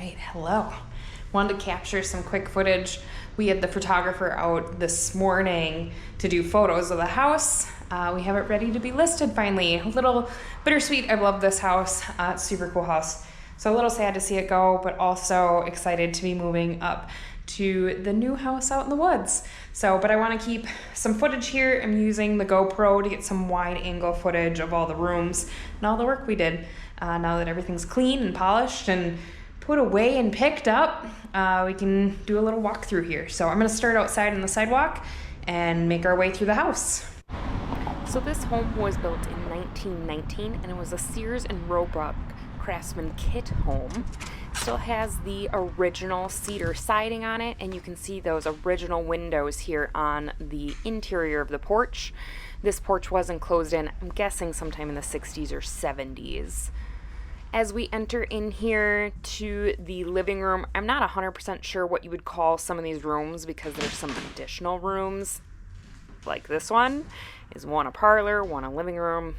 right, hello. Wanted to capture some quick footage. We had the photographer out this morning to do photos of the house. We have it ready to be listed finally. A little bittersweet. I love this house. It's a super cool house. So a little sad to see it go, but also excited to be moving up to the new house out in the woods. But I want to keep some footage here. I'm using the GoPro to get some wide angle footage of all the rooms and all the work we did. Now that everything's clean and polished and put away and picked up, we can do a little walk through here. So I'm going to start outside on the sidewalk and make our way through the house. So this home was built in 1919 and it was a Sears and Roebuck Craftsman kit home. Still has the original cedar siding on it, and you can see those original windows here on the interior of the porch. This porch was enclosed in, I'm guessing, sometime in the 60s or 70s. As we enter in here to the living room, I'm not 100% sure what you would call some of these rooms because there's some additional rooms. Like this one is one a parlor, one a living room.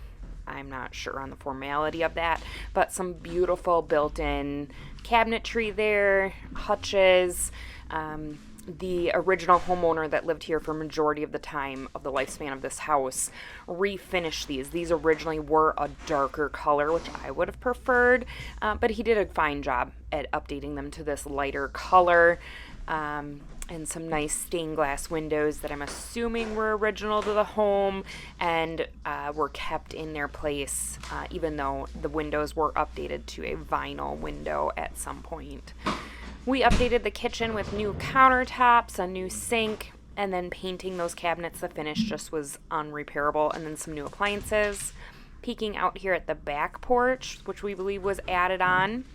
I'm not sure on the formality of that, but some beautiful built-in cabinetry there, hutches. The original homeowner that lived here for a majority of the time of the lifespan of this house refinished these. These originally were a darker color, which I would have preferred, but he did a fine job at updating them to this lighter color. And some nice stained glass windows that I'm assuming were original to the home and were kept in their place, even though the windows were updated to a vinyl window at some point. We updated the kitchen with new countertops, a new sink, and then painting those cabinets. The finish just was unrepairable, and then some new appliances. Peeking out here at the back porch, which we believe was added on.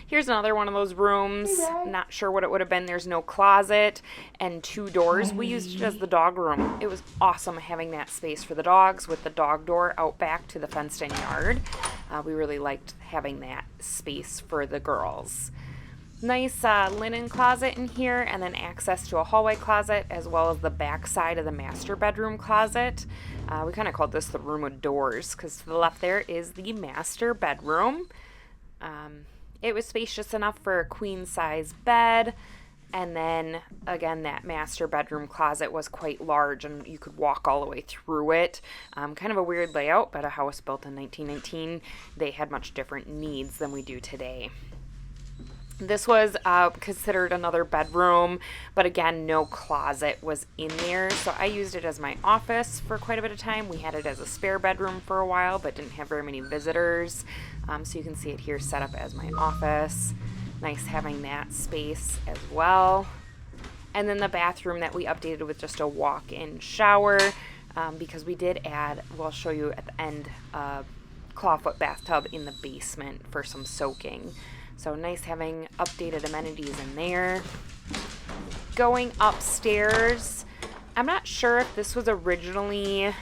Here's another one of those rooms. Not sure what it would have been. There's no closet and two doors. We used it as the dog room. It was awesome having that space for the dogs with the dog door out back to the fenced-in yard. We really liked having that space for the girls. Nice linen closet in here, and then access to a hallway closet as well as the back side of the master bedroom closet. We kind of called this the room with doors because to the left there is the master bedroom. It was spacious enough for a queen size bed, and then again that master bedroom closet was quite large and you could walk all the way through it. Kind of a weird layout, but a house built in 1919, they had much different needs than we do today. This was considered another bedroom, but again, no closet was in there. So I used it as my office for quite a bit of time. We had it as a spare bedroom for a while, but didn't have very many visitors. So you can see it here set up as my office. Nice having that space as well. And then the bathroom that we updated with just a walk-in shower because we did add, we'll show you at the end, a clawfoot bathtub in the basement for some soaking. So nice having updated amenities in there. Going upstairs, I'm not sure if this was originally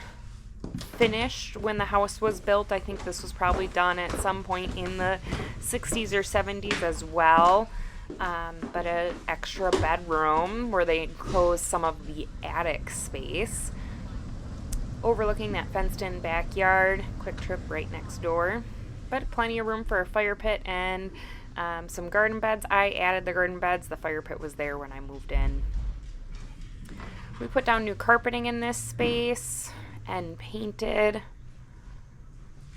finished when the house was built. I think this was probably done at some point in the 60s or 70s as well. But an extra bedroom where they enclosed some of the attic space. Overlooking that fenced-in backyard. Quick trip right next door. But plenty of room for a fire pit and some garden beds. I added the garden beds. The fire pit was there when I moved in. We put down new carpeting in this space and painted.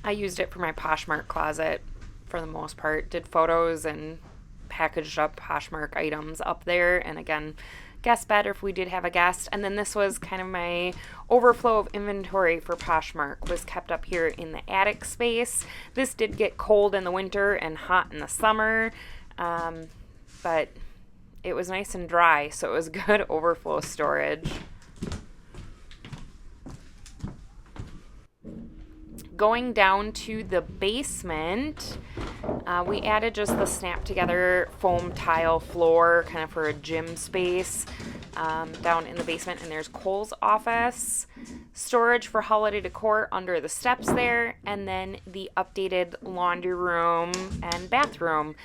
I used it for my Poshmark closet for the most part. Did photos and packaged up Poshmark items up there. And again, guest bed if we did have a guest. And then this was kind of my overflow of inventory for Poshmark was kept up here in the attic space. This did get cold in the winter and hot in the summer, but it was nice and dry, so it was good overflow storage. Going down to the basement, we added just the snap together foam tile floor kind of for a gym space down in the basement. And there's Cole's office, storage for holiday decor under the steps there, and then the updated laundry room and bathroom.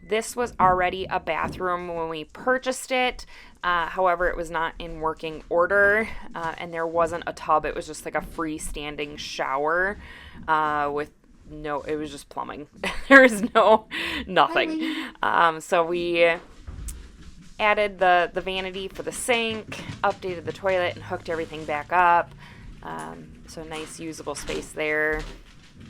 This was already a bathroom when we purchased it. However, it was not in working order, and there wasn't a tub. It was just like a freestanding shower with no, it was just plumbing. There was nothing. So we added the vanity for the sink, updated the toilet, and hooked everything back up. So nice usable space there.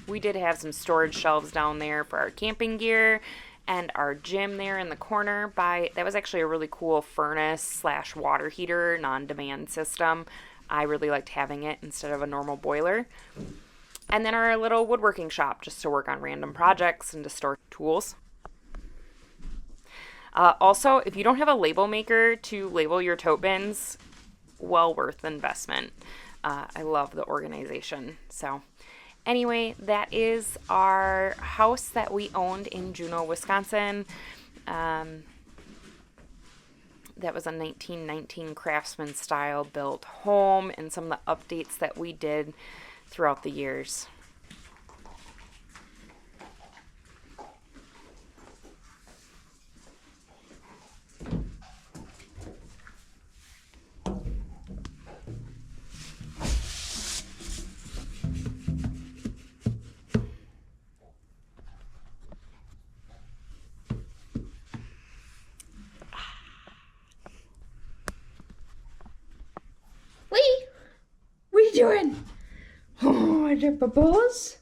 We did have some storage shelves down there for our camping gear, and our gym there in the corner that was actually a really cool furnace / water heater non-demand system. I really liked having it instead of a normal boiler. And then our little woodworking shop just to work on random projects and to store tools. Also, if you don't have a label maker to label your tote bins, well worth the investment. I love the organization. So anyway, that is our house that we owned in Juneau, Wisconsin. That was a 1919 Craftsman style built home, and some of the updates that we did throughout the years. Lee, what are you doing? Oh, are there bubbles?